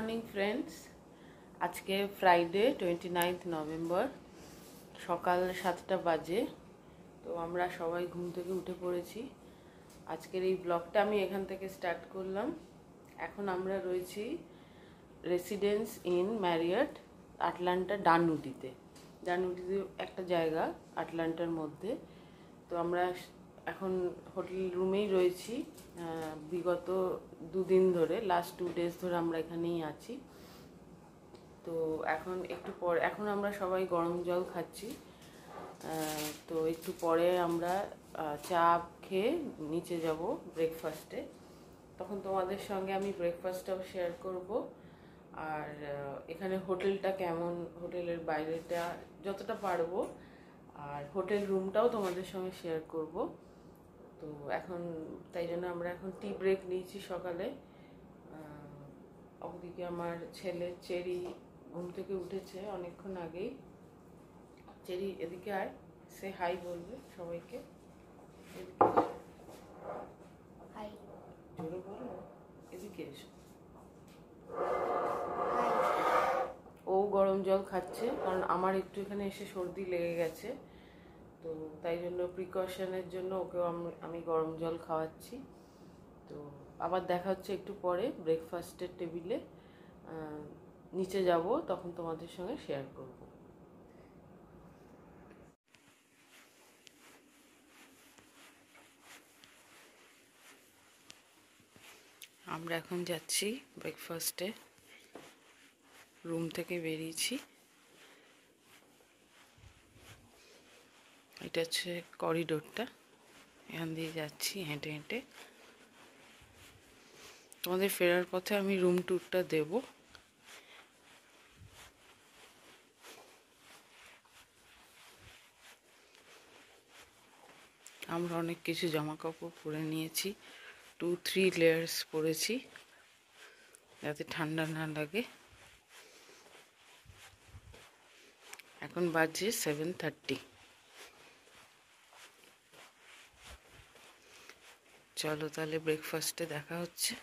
Morning friends, আজকে Friday 29 November সকাল 7টা বাজে। তো আমরা সবাই ঘুম থেকে উঠে পড়েছি। আজকের এই ব্লগটা আমি এখান থেকে স্টার্ট করলাম। এখন আমরা রয়েছি রেসিডেন্স ইন ম্যারিয়ট আটলান্টা ডানউটিতে একটা জায়গা আটলান্টার মধ্যে। তো আমরা এখন হোটেল রুমেই রয়েছি বিগত 2 দিন ধরে, লাস্ট 2 ডেজ ধরে আমরা এখানেই আছি। তো এখন আমরা সবাই গরম জল খাচ্ছি। তো একটু পরে আমরা চা খেয়ে নিচে যাব ব্রেকফাস্টে। তখন তোমাদের সঙ্গে আমি ব্রেকফাস্টটাও শেয়ার করব। আর এখানে হোটেলটা কেমন, হোটেলের বাইরেটা যতটা পারবো, আর হোটেল রুমটাও তোমাদের সঙ্গে শেয়ার করব। তো এখন তাই জন্য আমরা এখন টি ব্রেক নিয়েছি সকালে। ওদিকে আমার ছেলে চেরি ঘুম থেকে উঠেছে অনেকক্ষণ আগেই। চেরি এদিকে আয়, সে হাই বলবে সবাইকে। হাই, জোরে বলো, এদিকে এসো। ও গরম জল খাচ্ছে, কারণ আমার একটু এখানে এসে সর্দি লেগে গেছে। তো তাই জন্য প্রিকশনের জন্য ওকেও আমি গরম জল খাওয়াচ্ছি। তো আবার দেখা হচ্ছে একটু পরে ব্রেকফাস্টের টেবিলে। নিচে যাব, তখন তোমাদের সঙ্গে শেয়ার করব। আমরা এখন যাচ্ছি ব্রেকফাস্টে, রুম থেকে বেরিয়েছি। এটা হচ্ছে করিডোরটা, এখান দিয়ে যাচ্ছি হেঁটে হেঁটে। তোমাদের ফেরার পথে আমি রুম ট্যুরটা দেব। আমরা অনেক কিছু জামা কাপড় পরে নিয়েছি, 2-3 লেয়ার্স পরেছি যাতে ঠান্ডা না লাগে। এখন বাজে 7:30। চলো তাহলে ব্রেকফাস্টে দেখা হচ্ছে।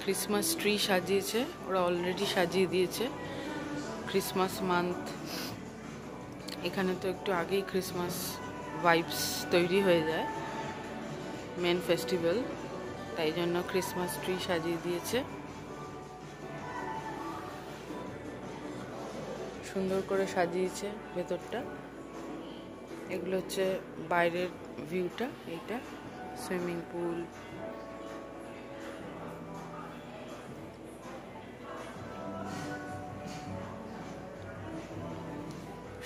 ক্রিসমাস ট্রি সাজিয়েছে, ওরা অলরেডি সাজিয়ে দিয়েছে। ক্রিসমাস মান্থ, এখানে তো একটু আগেই ক্রিসমাস ভাইবস তৈরি হয়ে যায়, মেন ফেস্টিভ্যাল, তাই জন্য ক্রিসমাস ট্রি সাজিয়ে দিয়েছে। সুন্দর করে সাজিয়েছে ভেতরটা। এগুলো হচ্ছে বাইরের ভিউটা, এইটা সুইমিং পুল,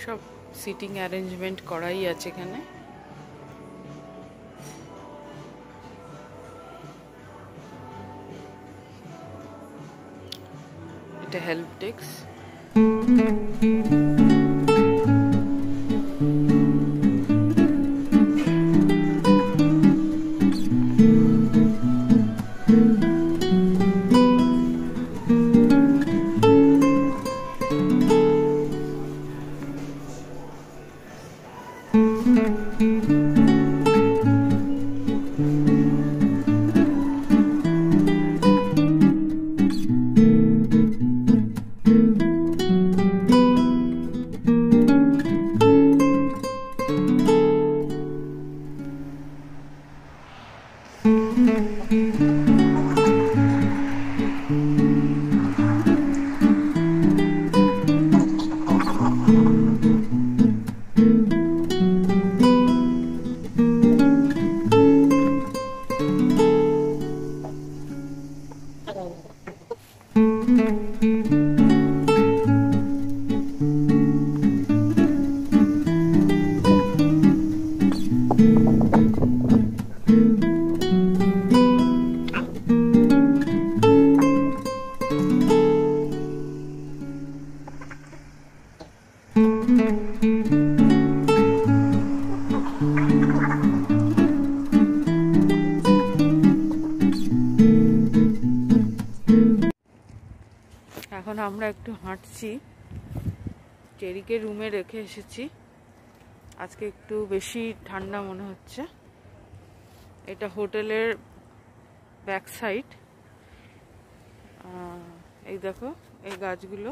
সব সিটিং অ্যারেঞ্জমেন্ট করাই আছে এখানে। এটা হেল্প ডেস্ক। এখন আমরা একটু হাঁটছি, চেরিকে রুমে রেখে এসেছি। আজকে একটু বেশি ঠান্ডা মনে হচ্ছে। এটা হোটেলের ব্যাক সাইড। এই দেখো, এই গাছগুলো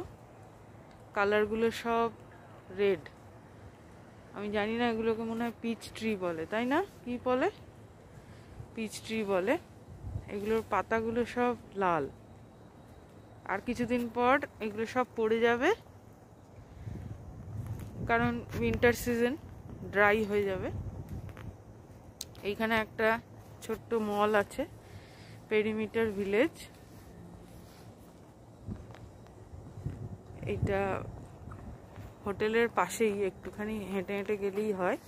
কালারগুলো সব রেড। আমি জানি না, এগুলোকে মনে হয় পিচ ট্রি বলে, তাই না? কি বলে? পিচ ট্রি বলে। এগুলোর পাতাগুলো সব লাল। আর কিছুদিন পর এগুলো সব পড়ে যাবে, কারণ উইন্টার সিজন, ড্রাই হয়ে যাবে। এইখানে একটা ছোট্ট মল আছে, পেরিমিটার ভিলেজ। এইটা হোটেলের পাশেই, একটুখানি হেঁটে হেঁটে গেলেই হয়।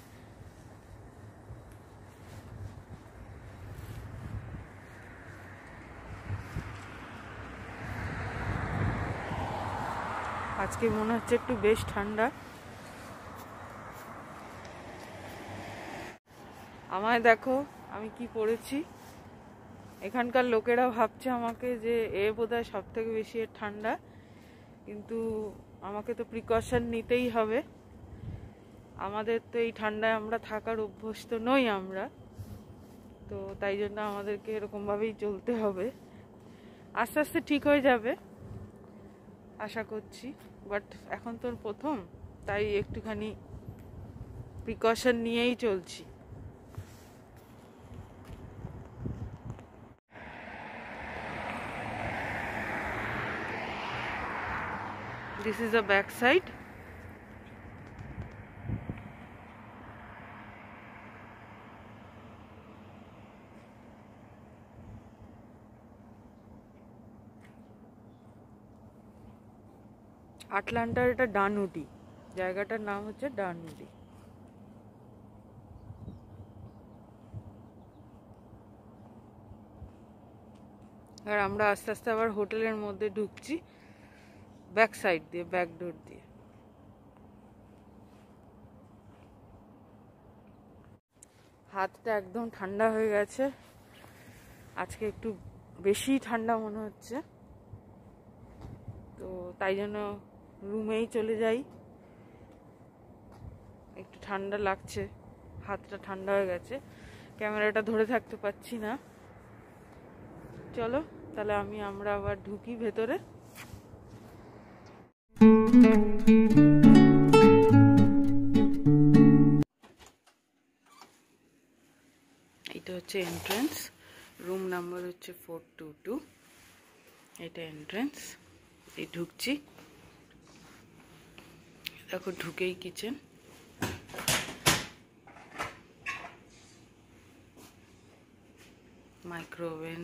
আজকে মনে হচ্ছে একটু বেশ ঠান্ডা। আমায় দেখো আমি কি পরেছি। এখানকার লোকেরা ভাবছে আমাকে যে বোধহয় সব থেকে বেশি ঠান্ডা, কিন্তু আমাকে তো প্রিকশন নিতেই হবে। আমাদের তো এই ঠান্ডায় আমরা থাকার অভ্যস্ত নই আমরা, তো তাই জন্য আমাদেরকে এরকমভাবেই চলতে হবে। আস্তে আস্তে ঠিক হয়ে যাবে আশা করছি, বাট এখন তো প্রথম, তাই একটুখানি প্রিকশন নিয়েই চলছি। This is the back side. আটলান্টার এটা ডানউডি, জায়গাটার নাম হচ্ছে ডানউডি। আর আমরা আস্তে আস্তে আবার হোটেলের মধ্যে ঢুকছি, ব্যাক সাইড দিয়ে, ব্যাক ডোর দিয়ে। হাতটা একদম ঠান্ডা হয়ে গেছে, আজকে একটু বেশি ঠান্ডা মনে হচ্ছে, তো তাই জন্য রুমেই চলে যাই। একটু ঠান্ডা লাগছে, হাতটা ঠান্ডা হয়ে গেছে, ক্যামেরাটা ধরে থাকতে পারছি না। চলো তাহলে আমরা আবার ঢুকি ভেতরে। এটা হচ্ছে এন্ট্রান্স, রুম নাম্বার হচ্ছে 422। এটা এন্ট্রান্স, এই ঢুকছি। দেখো ঢুকেই কিচেন, মাইক্রো ওভেন,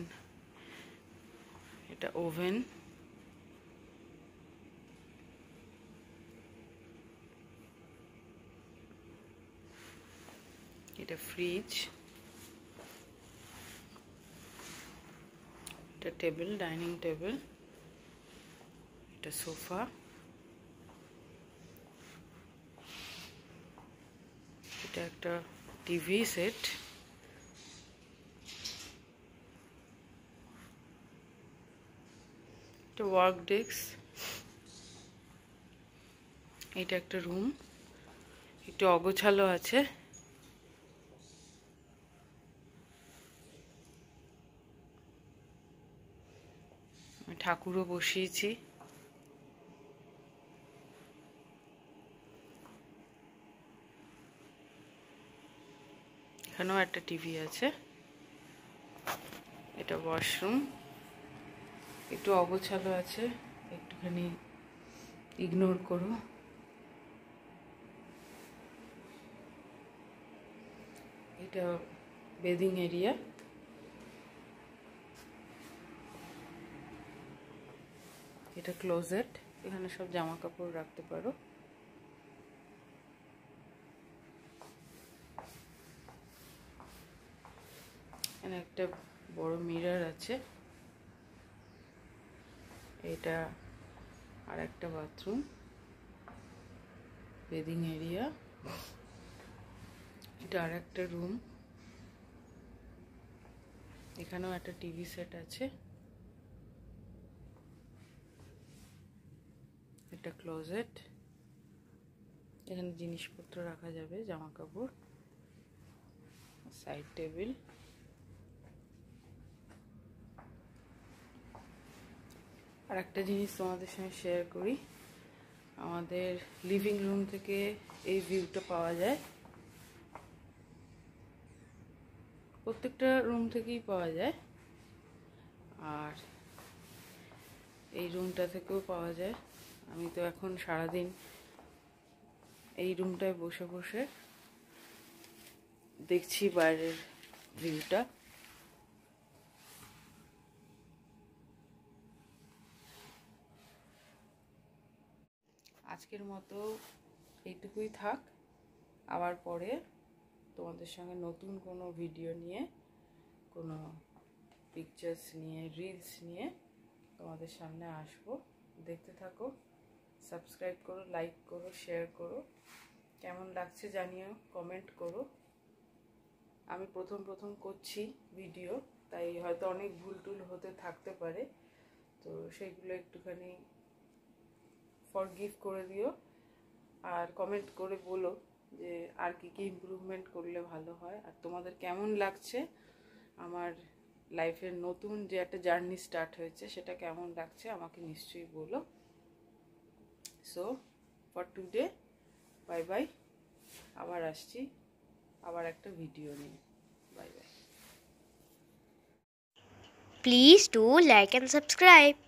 এটা ওভেন, এটা ফ্রিজ, এটা টেবিল, ডাইনিং টেবিল, এটা সোফা, এটা একটা টিভি সেট, এটা ওয়ার্ক ডেস্ক, এটা একটা রুম, একটু অগোছালো আছে, ঠাকুরও বসিয়েছি, এখানেও একটা টিভি আছে, এটা ওয়াশরুম, একটু অগোছালো আছে, একটুখানি ইগনোর করো। এটা বেদিং এরিয়া, এটা ক্লোজেট, এখানে সব জামা কাপড় রাখতে পারো। এখানে একটা বড় মিরর আছে, এটা আর একটা বাথরুম, বেদিং এরিয়া, এটা আর একটা রুম, এখানেও একটা টিভি সেট আছে, এটা ক্লোজেট, এখানে জিনিসপত্র রাখা যাবে, জামা কাপড়, সাইড টেবিল, আর একটা জিনিস তোমাদের সঙ্গে শেয়ার করি, আমাদের লিভিং রুম থেকে এই ভিউটা পাওয়া যায়, প্রত্যেকটা রুম থেকেই পাওয়া যায়, আর এই রুমটা থেকেও পাওয়া যায়। আমি তো এখন সারাদিন এই রুমটায় বসে বসে দেখছি বাইরের ভিউটা। আজকের মতো এইটুকুই থাক, আবার পরে তোমাদের সঙ্গে নতুন কোনো ভিডিও নিয়ে, কোনো পিকচার্স নিয়ে, রিলস নিয়ে তোমাদের সামনে আসবো। দেখতে থাকো, সাবস্ক্রাইব করো, লাইক করো, শেয়ার করো, কেমন লাগছে জানিও, কমেন্ট করো। আমি প্রথম করছি ভিডিও, তাই হয়তো অনেক ভুল টুল হতে থাকতে পারে, তো সেইগুলো একটুখানি ফরগিভ করে দিও, আর কমেন্ট করে বলো যে আর কি কি ইমপ্রুভমেন্ট করলে ভালো হয়, আর তোমাদের কেমন লাগছে আমার লাইফের নতুন যে একটা জার্নি স্টার্ট হয়েছে সেটা কেমন লাগছে আমাকে নিশ্চয়ই বলো। So for today bye bye, আবার আসছি আবার একটা ভিডিও নিয়ে, bye bye. Please do like and subscribe.